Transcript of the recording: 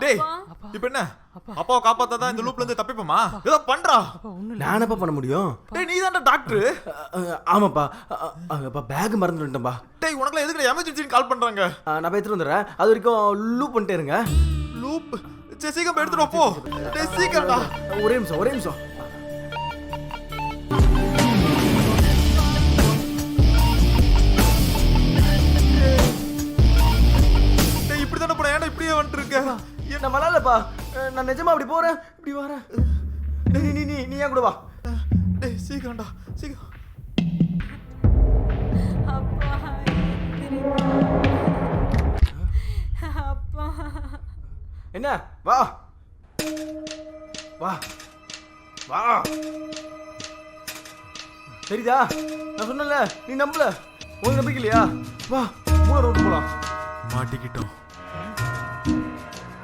டேய் இப்போ என்ன அப்பாவை காப்பாத்தாதான் இந்த லூப்ல இருந்து தப்பிப்போமா? ஏதோ பண்றா. நான் என்னப்பா பண்ண முடியும்? டேய் நீ தான்டா டாக்டர். ஆமாப்பா. அப்பா பேக் மறந்துட்டேன்பா. டேய் உனக்குலாம் எதுக்கு எமர்ஜென்சின்னு கால் பண்றாங்க? நான் போய் எடுத்துட்டு வந்துடுறேன். அது வரைக்கும் லூப் பண்ணிட்டே இருங்க. லூப் சீக்கிரம் எடுத்துட்டு போ. டேய் சீக்கிரம்டா. ஒரே நிமிஷம். டேய் இப்படி தானே போறேன். ஏன்டா இப்படியே வந்துட்டு இருக்க? என்ன மலாலப்பா, நான் நிஜமா அப்படி போறேன், இப்படி வரேன். நீ ஏன் கூட வா. டேய் சீக்கிரம்டா சீக்கிரம். அப்பா அப்பா என்ன வா வா வா. சரிதா? நான் சொன்னல, நீ நம்பல. உனக்கு நம்பிக்கை இல்லையா? வா மூணு ரோடு போலாம். மாட்டிக்கிட்டோம்.